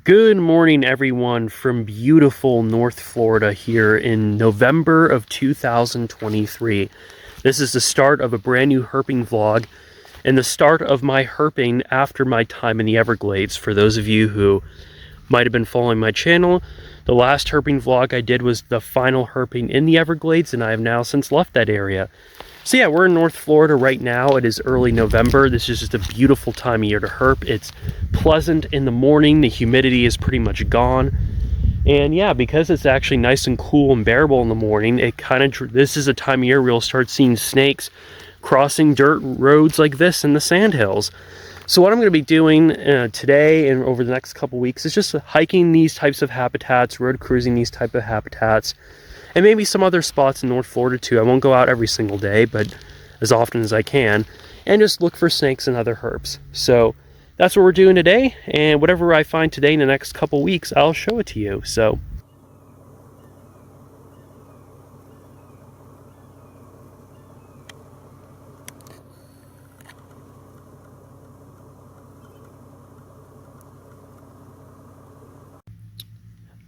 Good morning, everyone, from beautiful North Florida here in November of 2023. This is the start of a brand new herping vlog and the start of my herping after my time in the Everglades. For those of you who might have been following my channel, the last herping vlog I did was the final herping in the Everglades, and I have now since left that area. So yeah, we're in North Florida right now. It is early November. This is just a beautiful time of year to herp. It's pleasant in the morning. The humidity is pretty much gone. And yeah, because it's actually nice and cool and bearable in the morning, this is a time of year where you'll start seeing snakes crossing dirt roads like this in the sandhills. So what I'm going to be doing today and over the next couple weeks is just hiking these types of habitats, road cruising these type of habitats, and maybe some other spots in North Florida too. I won't go out every single day, but as often as I can, and just look for snakes and other herps. So that's what we're doing today, and whatever I find today in the next couple weeks, I'll show it to you. So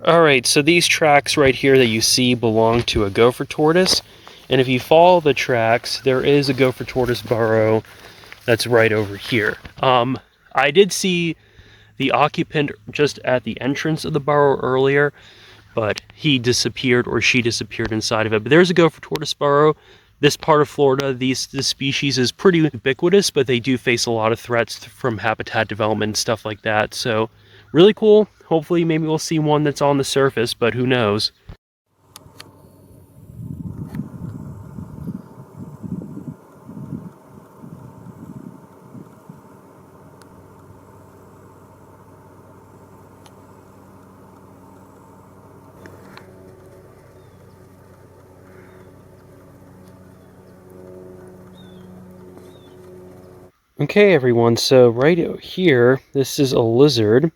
alright, so these tracks right here that you see belong to a gopher tortoise. And if you follow the tracks, there is a gopher tortoise burrow that's right over here. I did see the occupant just at the entrance of the burrow earlier, but he disappeared or she disappeared inside of it. But there's a gopher tortoise burrow. This part of Florida, this species is pretty ubiquitous, but they do face a lot of threats from habitat development and stuff like that. So really cool. Hopefully maybe we'll see one that's on the surface, but who knows. Okay, everyone, so right here, this is a lizard,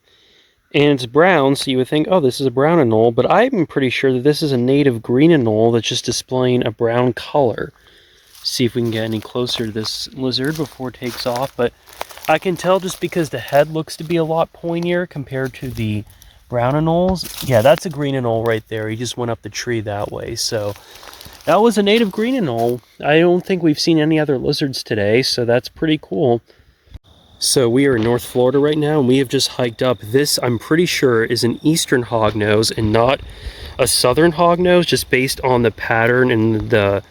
and it's brown, so you would think, oh, this is a brown anole, but I'm pretty sure that this is a native green anole that's just displaying a brown color. See if we can get any closer to this lizard before it takes off, but I can tell just because the head looks to be a lot pointier compared to the brown anoles. Yeah, that's a green anole right there. He just went up the tree that way, so that was a native green anole. I don't think we've seen any other lizards today, so that's pretty cool. So we are in North Florida right now, and we have just hiked up. This, I'm pretty sure, is an eastern hognose and not a southern hognose, just based on the pattern and the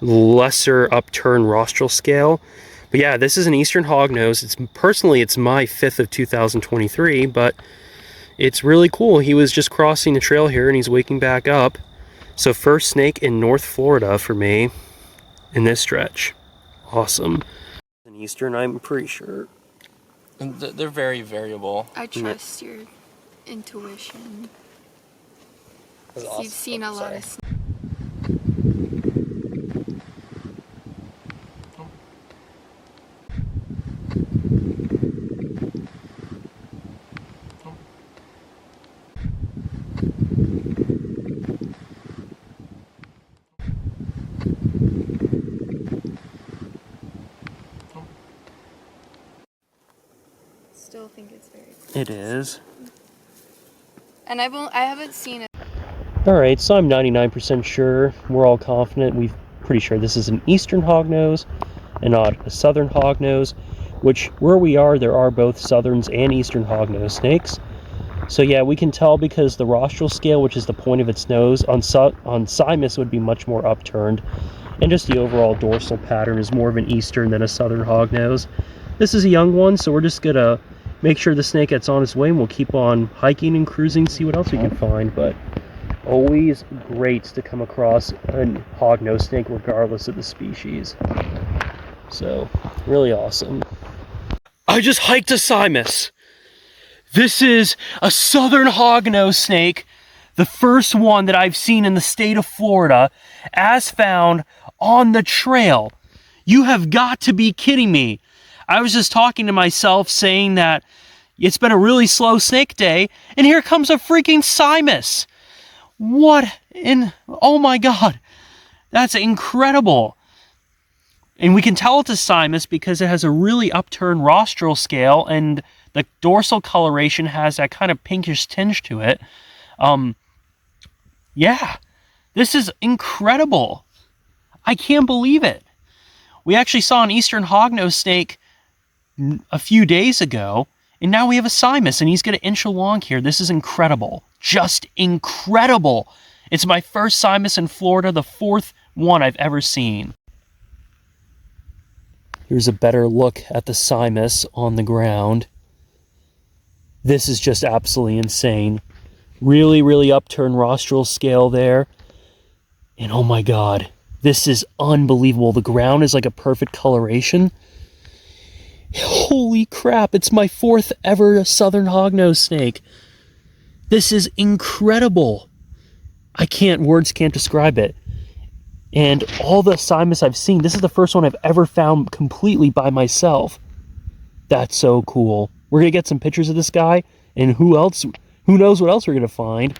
lesser upturned rostral scale. But yeah, this is an eastern hognose. It's my 5th of 2023, but it's really cool. He was just crossing the trail here, and he's waking back up. So first snake in North Florida for me in this stretch. Awesome. An eastern, I'm pretty sure. They're very variable. I trust your intuition. Awesome. You've seen a lot of... Still think it's very cool. It is. And I haven't seen it. Alright, so I'm 99% sure. We're all confident. We're pretty sure this is an eastern hognose and not a southern hognose, which where we are, there are both southerns and eastern hognose snakes. So yeah, we can tell because the rostral scale, which is the point of its nose, on Simus would be much more upturned, and just the overall dorsal pattern is more of an eastern than a southern hognose. This is a young one, so we're just gonna make sure the snake gets on its way, and we'll keep on hiking and cruising, see what else we can find. But always great to come across a hognose snake regardless of the species. So really awesome. I just hiked a Simus. This is a southern hognose snake, the first one that I've seen in the state of Florida, as found on the trail. You have got to be kidding me. I was just talking to myself saying that it's been a really slow snake day, and here comes a freaking Simus. What in... Oh my god. That's incredible. And we can tell it's a Simus because it has a really upturned rostral scale, and The dorsal coloration has that kind of pinkish tinge to it. Yeah, this is incredible. I can't believe it. We actually saw an eastern hognose snake a few days ago, and now we have a Simus, and he's going to inch along here. This is incredible. Just incredible. It's my first Simus in Florida, the 4th one I've ever seen. Here's a better look at the Simus on the ground. This is just absolutely insane. Really, really upturned rostral scale there. And oh my god, this is unbelievable. The ground is like a perfect coloration. Holy crap, it's my 4th ever southern hognose snake. This is incredible. Words can't describe it. And all the Simus I've seen, this is the first one I've ever found completely by myself. That's so cool. We're going to get some pictures of this guy, and who knows what else we're going to find.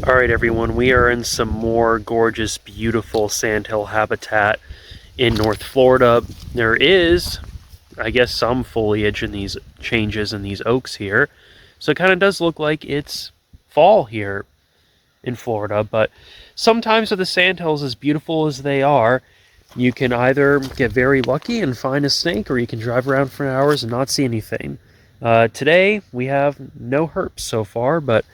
Alright everyone, we are in some more gorgeous, beautiful sandhill habitat in North Florida. There is, I guess, some foliage in these changes in these oaks here. So it kind of does look like it's fall here in Florida, but sometimes with the sandhills, as beautiful as they are, you can either get very lucky and find a snake, or you can drive around for hours and not see anything. Today, we have no herps so far, but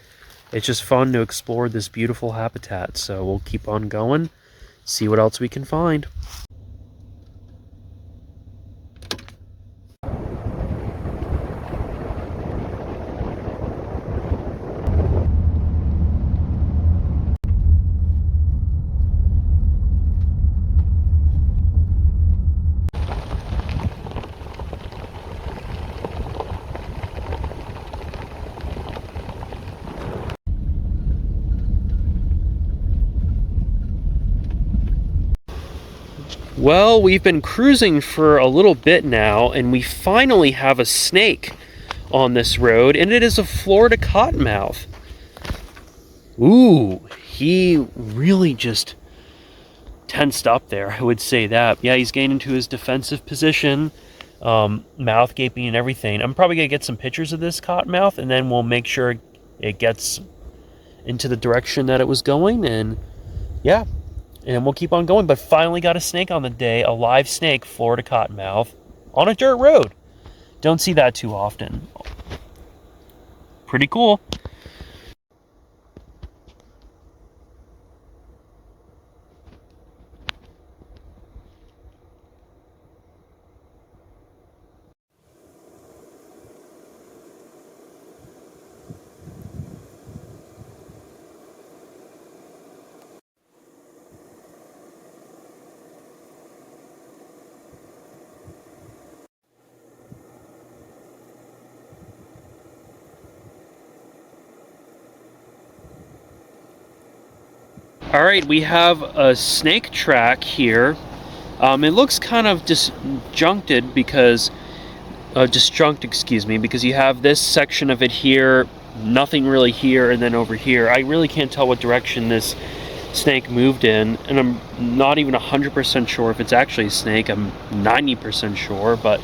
it's just fun to explore this beautiful habitat, so we'll keep on going, see what else we can find. Well, we've been cruising for a little bit now, and we finally have a snake on this road, and it is a Florida cottonmouth. Ooh, he really just tensed up there, I would say that. Yeah, he's getting into his defensive position, mouth gaping and everything. I'm probably going to get some pictures of this cottonmouth, and then we'll make sure it gets into the direction that it was going, and yeah. And we'll keep on going, but finally got a snake on the day, a live snake, Florida cottonmouth, on a dirt road. Don't see that too often. Pretty cool. Alright, we have a snake track here. It looks kind of disjuncted because excuse me, because you have this section of it here, nothing really here, and then over here. I really can't tell what direction this snake moved in, and I'm not even 100% sure if it's actually a snake. I'm 90% sure, but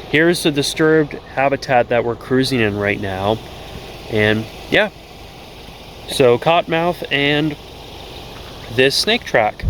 here's the disturbed habitat that we're cruising in right now. And yeah, so cottonmouth and this snake track.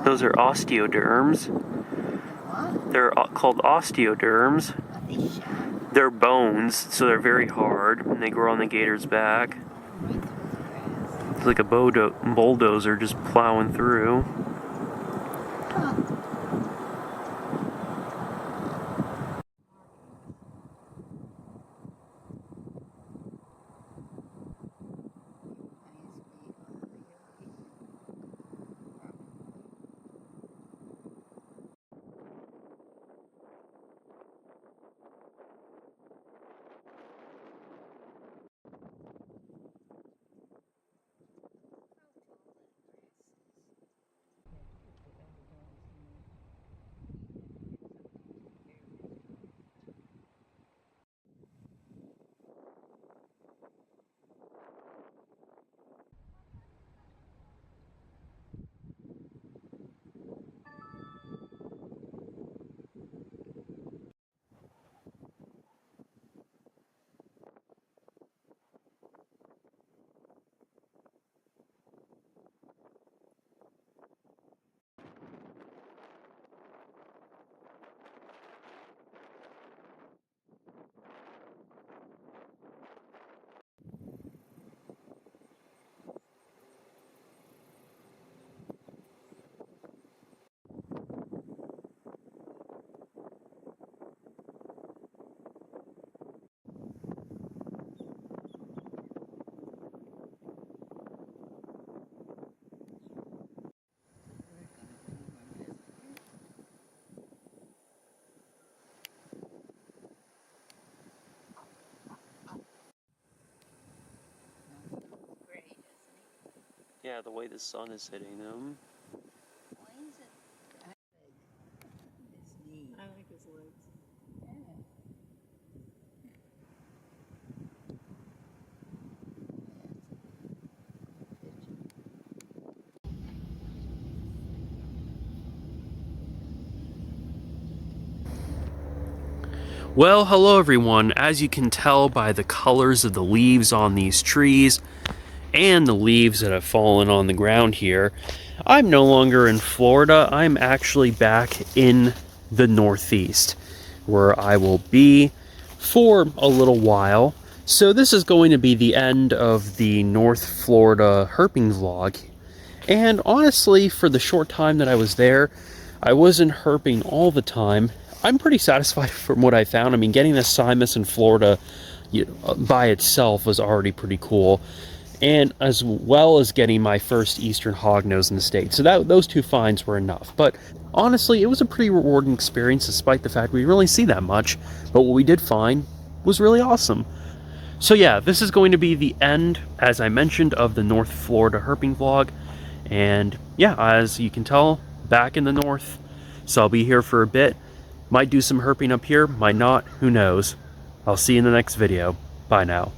Those are osteoderms. They're called osteoderms. They're bones, so they're very hard, and they grow on the gator's back. It's like a bulldozer just plowing through. Yeah, the way the sun is hitting them. Why is it that big? It's neat. I like his legs. Yeah. Well, hello everyone. As you can tell by the colors of the leaves on these trees and the leaves that have fallen on the ground here, I'm no longer in Florida. I'm actually back in the Northeast, where I will be for a little while. So this is going to be the end of the North Florida herping vlog. And honestly, for the short time that I was there, I wasn't herping all the time. I'm pretty satisfied from what I found. I mean, getting the Simus in Florida by itself was already pretty cool, and as well as getting my first Eastern Hognose in the state. So those two finds were enough. But honestly, it was a pretty rewarding experience, despite the fact we didn't really see that much. But what we did find was really awesome. So yeah, this is going to be the end, as I mentioned, of the North Florida herping vlog. And yeah, as you can tell, back in the north. So I'll be here for a bit. Might do some herping up here, might not, who knows. I'll see you in the next video. Bye now.